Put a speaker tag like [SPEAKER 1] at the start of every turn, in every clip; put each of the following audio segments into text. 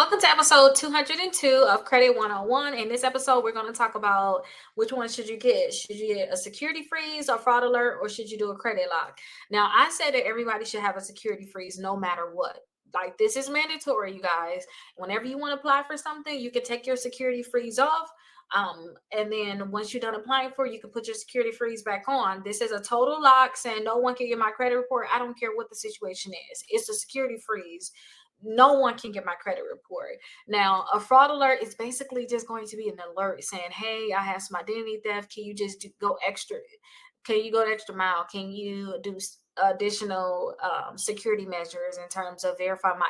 [SPEAKER 1] Welcome to episode 202 of Credit 101. In this episode, we're going to talk about which one should you get. Should you get a security freeze or fraud alert, or should you do a credit lock? Now, I said that everybody should have a security freeze no matter what. Like, this is mandatory, you guys. Whenever you want to apply for something, you can take your security freeze off. And then once you're done applying for it, you can put your security freeze back on. This is a total lock saying no one can get my credit report. I don't care what the situation is. It's a security freeze. No one can get my credit report. Now, a fraud alert is basically just going to be an alert saying, hey, I have some identity theft. Can you just go extra? Can you go the extra mile? Can you do additional security measures in terms of verify my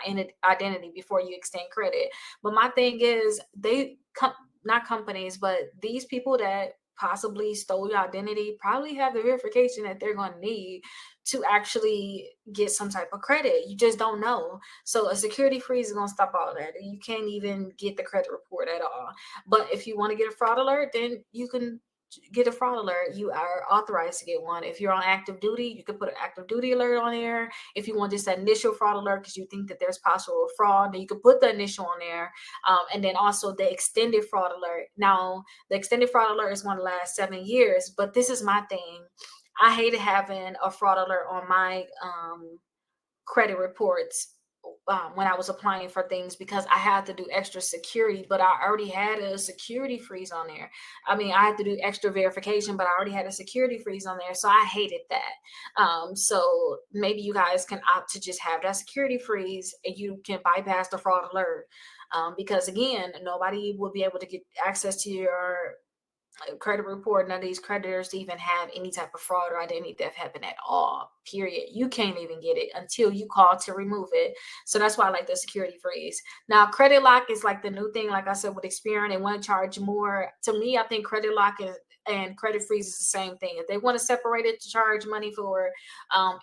[SPEAKER 1] identity before you extend credit? But my thing is, not companies, but these people that possibly stole your identity probably have the verification that they're going to need to actually get some type of credit. You just don't know. So a security freeze is going to stop all that. You can't even get the credit report at all. But if you want to get a fraud alert, then you can get a fraud alert. You are authorized to get one. If you're on active duty, you can put an active duty alert on there. If you want just that initial fraud alert because you think that there's possible fraud, then you can put the initial on there. And then also the extended fraud alert. Now, the extended fraud alert is going to last 7 years, but this is my thing. I hated having a fraud alert on my credit reports when I was applying for things because I had to do extra security, but I already had a security freeze on there. I mean, I had to do extra verification, but I already had a security freeze on there. So I hated that. So maybe you guys can opt to just have that security freeze and you can bypass the fraud alert. Because again, nobody will be able to get access to your credit report. None of these creditors even have any type of fraud or identity theft happen at all, period. You can't even get it until you call to remove it. So that's why I like the security freeze. Now, credit lock is like the new thing. Like I said, with Experian, they want to charge more. To me, I think credit lock and credit freeze is the same thing. If they want to separate it to charge money for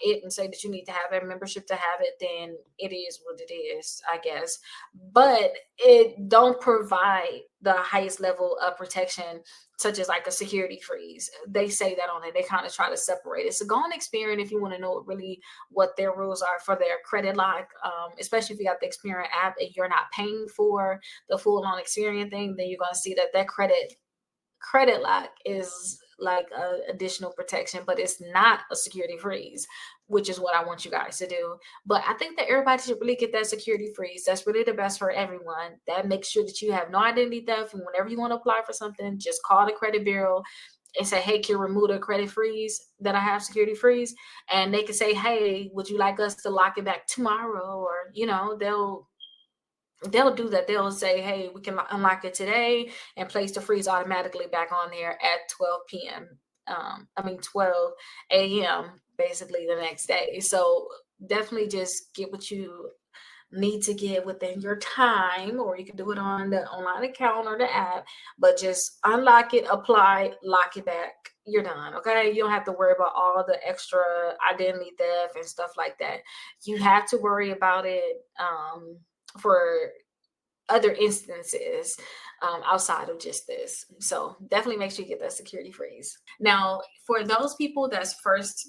[SPEAKER 1] it and say that you need to have a membership to have it, then it is what it is, I guess. But it don't provide the highest level of protection, such as like a security freeze. They say that on it. They kind of try to separate it. So go on Experian if you want to know really what their rules are for their credit lock, especially if you got the Experian app and you're not paying for the full on Experian thing, then you're going to see that credit lock is like additional protection, but it's not a security freeze, which is what I want you guys to do. But I think that everybody should really get that security freeze. That's really the best for everyone. That makes sure that you have no identity theft. And whenever you want to apply for something, just call the credit bureau and say, hey, can you remove the credit freeze that I have security freeze? And they can say, hey, would you like us to lock it back tomorrow? Or, they'll do that. They'll say, hey, we can unlock it today and place the freeze automatically back on there at 12 p.m. 12 a.m. basically the next day. So definitely just get what you need to get within your time, or you can do it on the online account or the app, but just unlock it, apply, lock it back. You're done. Okay. You don't have to worry about all the extra identity theft and stuff like that. You have to worry about it for other instances outside of just this. So definitely make sure you get that security freeze. Now, for those people this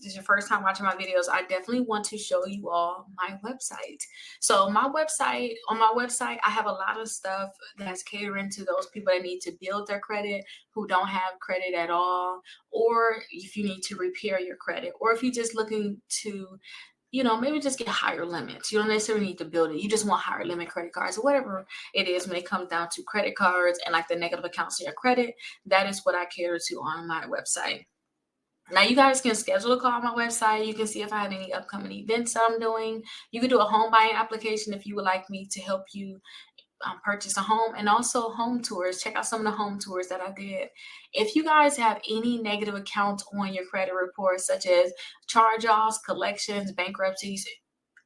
[SPEAKER 1] is your first time watching my videos, I definitely want to show you all my website. So on my website, I have a lot of stuff that's catering to those people that need to build their credit, who don't have credit at all, or if you need to repair your credit, or if you're just looking to maybe just get higher limits. You don't necessarily need to build it. You just want higher limit credit cards or whatever it is when it comes down to credit cards and like the negative accounts of your credit. That is what I cater to on my website. Now, you guys can schedule a call on my website. You can see if I have any upcoming events that I'm doing. You can do a home buying application if you would like me to help you purchase a home, and also home tours. Check out some of the home tours that I did. If you guys have any negative accounts on your credit report, such as charge-offs, collections, bankruptcies,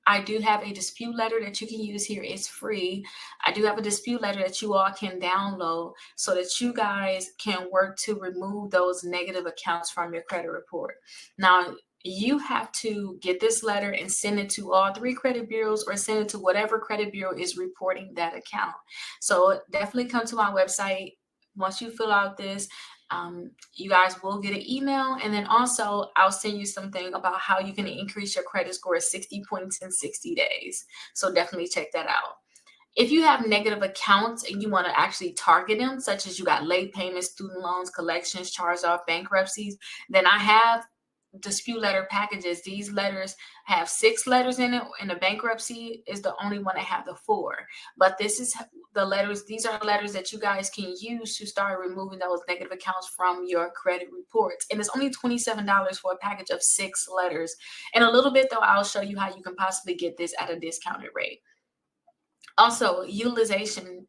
[SPEAKER 1] I do have a dispute letter that you can use here. It's free. I do have a dispute letter that you all can download so that you guys can work to remove those negative accounts from your credit report. Now, you have to get this letter and send it to all 3 credit bureaus, or send it to whatever credit bureau is reporting that account. So definitely come to my website. Once you fill out this, you guys will get an email, and then also I'll send you something about how you can increase your credit score 60 points in 60 days. So definitely check that out. If you have negative accounts and you want to actually target them, such as you got late payments, student loans, collections, charge off, bankruptcies, then I have dispute letter packages. These letters have 6 letters in it, and the bankruptcy is the only one that have the 4. But this is the letters, these are letters that you guys can use to start removing those negative accounts from your credit reports. And it's only $27 for a package of 6 letters. In a little bit though, I'll show you how you can possibly get this at a discounted rate. Also, utilization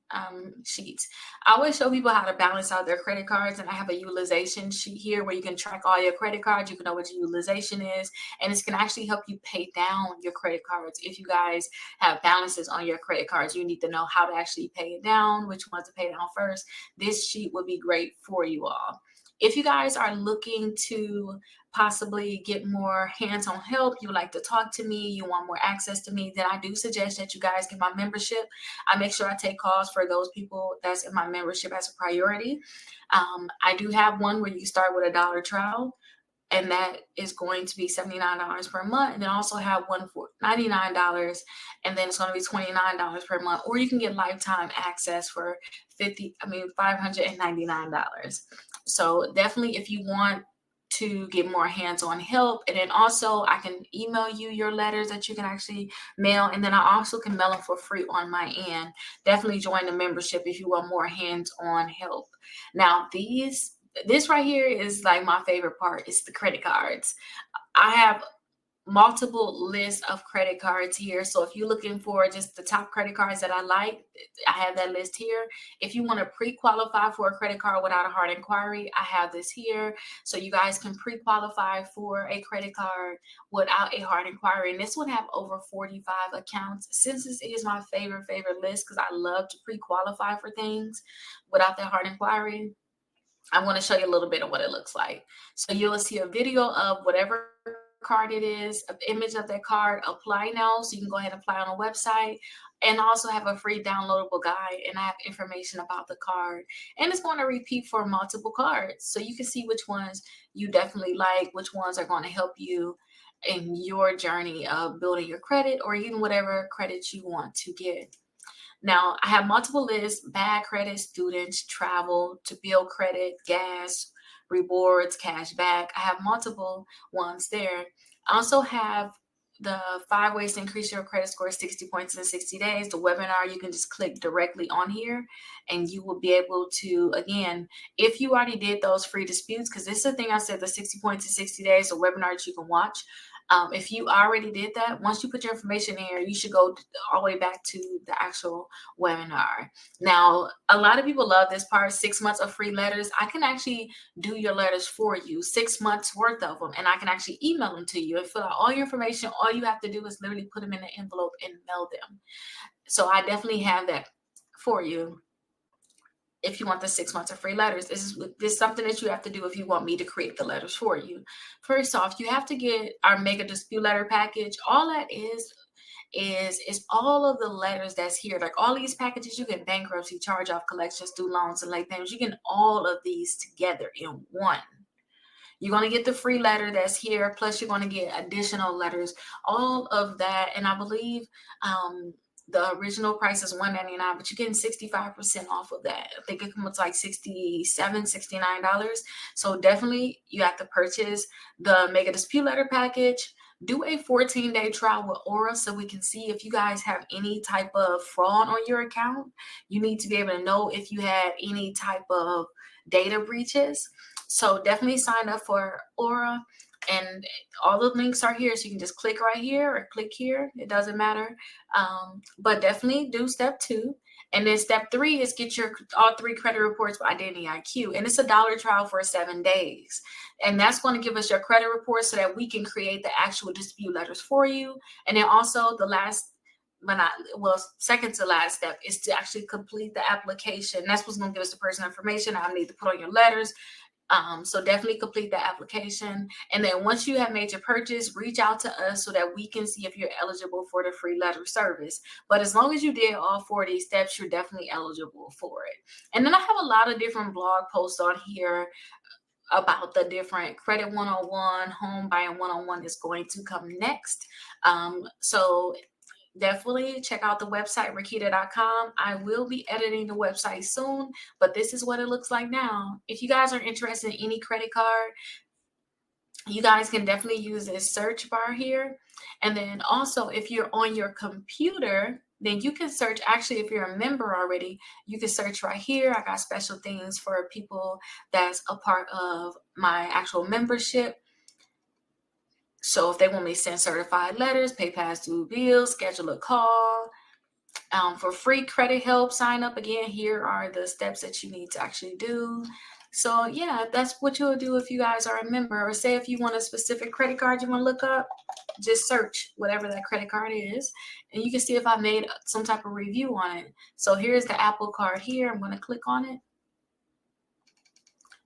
[SPEAKER 1] sheets. I always show people how to balance out their credit cards, and I have a utilization sheet here where you can track all your credit cards. You can know what your utilization is, and it's going to actually help you pay down your credit cards. If you guys have balances on your credit cards, you need to know how to actually pay it down, which ones to pay down first. This sheet would be great for you all. If you guys are looking to possibly get more hands-on help, you would like to talk to me, you want more access to me, then I do suggest that you guys get my membership. I make sure I take calls for those people that's in my membership as a priority. I do have one where you start with $1 trial, and that is going to be $79 per month. And then also have one for $99, and then it's going to be $29 per month. Or you can get lifetime access for $599. So definitely, if you want to get more hands-on help, and then also I can email you your letters that you can actually mail, and then I also can mail them for free on my end. Definitely join the membership if you want more hands-on help. Now this right here is like my favorite part. It's the credit cards. I have multiple lists of credit cards here. So if you're looking for just the top credit cards that I like, I have that list here. If you want to pre-qualify for a credit card without a hard inquiry, I have this here. So you guys can pre-qualify for a credit card without a hard inquiry. And this would have over 45 accounts. Since this is my favorite list, because I love to pre-qualify for things without that hard inquiry, I'm going to show you a little bit of what it looks like. So you'll see a video of whatever card it is, an image of that card, apply now, so you can go ahead and apply on a website, and also have a free downloadable guide, and I have information about the card, and it's going to repeat for multiple cards, so you can see which ones you definitely like, which ones are going to help you in your journey of building your credit, or even whatever credit you want to get. Now, I have multiple lists: bad credit, students, travel, to build credit, gas, rewards, cash back. I have multiple ones there. I also have the 5 ways to increase your credit score 60 points in 60 days. The webinar, you can just click directly on here and you will be able to, again, if you already did those free disputes, because this is the thing I said, the 60 points in 60 days, the webinar that you can watch. If you already did that, once you put your information in here, you should go all the way back to the actual webinar. Now, a lot of people love this part, 6 months of free letters. I can actually do your letters for you, 6 months worth of them, and I can actually email them to you and fill out all your information. All you have to do is literally put them in an envelope and mail them. So I definitely have that for you. If you want the 6 months of free letters, this is something that you have to do if you want me to create the letters for you. First off, you have to get our mega dispute letter package. All that is all of the letters that's here. Like all these packages, you get bankruptcy, charge off, collection, student loans, and late payments. You get all of these together in one. You're going to get the free letter that's here, plus you're going to get additional letters, all of that. And I believe the original price is $199, but you're getting 65% off of that. I think it comes like $67, $69. So definitely you have to purchase the mega dispute letter package. Do a 14-day trial with Aura so we can see if you guys have any type of fraud on your account. You need to be able to know if you had any type of data breaches. So definitely sign up for Aura, and all the links are here. So you can just click right here or click here. It doesn't matter. But definitely do step 2. And then step 3 is get your all 3 credit reports by Identity IQ. And it's $1 trial for 7 days. And that's going to give us your credit report so that we can create the actual dispute letters for you. And then also the last, second to last step is to actually complete the application. That's what's going to give us the personal information I need to put on your letters. So definitely complete that application. And then once you have made your purchase, reach out to us so that we can see if you're eligible for the free letter service. But as long as you did all 4 of these steps, you're definitely eligible for it. And then I have a lot of different blog posts on here about the different Credit 101, Home Buying 101 is going to come next. So definitely check out the website Rickita.com. I will be editing the website soon, but this is what it looks like now. If you guys are interested in any credit card, you guys can definitely use this search bar here. And then also, if you're on your computer, then you can search. Actually, if you're a member already, you can search right here. I got special things for people that's a part of my actual membership. So if they want me to send certified letters, pay past due bills, schedule a call, for free credit help, sign up. Again, here are the steps that you need to actually do. So yeah, that's what you'll do if you guys are a member. Or say if you want a specific credit card you want to look up, just search whatever that credit card is, and you can see if I made some type of review on it. So here's the Apple card here. I'm going to click on it.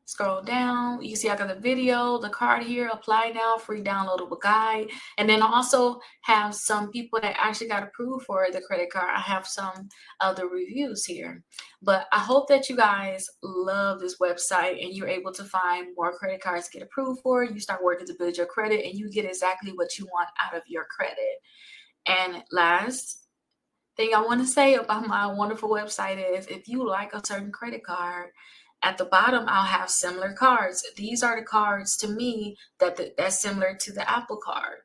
[SPEAKER 1] Scroll down, you can see I got the video, the card here, apply now, free downloadable guide. And then I also have some people that actually got approved for the credit card. I have some of the reviews here. But I hope that you guys love this website and you're able to find more credit cards to get approved for. You start working to build your credit and you get exactly what you want out of your credit. And last thing I want to say about my wonderful website is, if you like a certain credit card, at the bottom I'll have similar cards. These are the cards to me that's similar to the Apple card.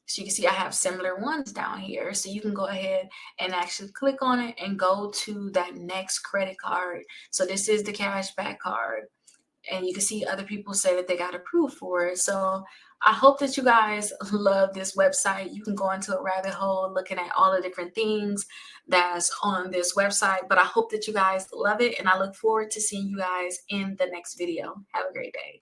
[SPEAKER 1] So you can see I have similar ones down here. So you can go ahead and actually click on it and go to that next credit card. So this is the cashback card. And you can see other people say that they got approved for it. So I hope that you guys love this website. You can go into a rabbit hole looking at all the different things that's on this website. But I hope that you guys love it, and I look forward to seeing you guys in the next video. Have a great day.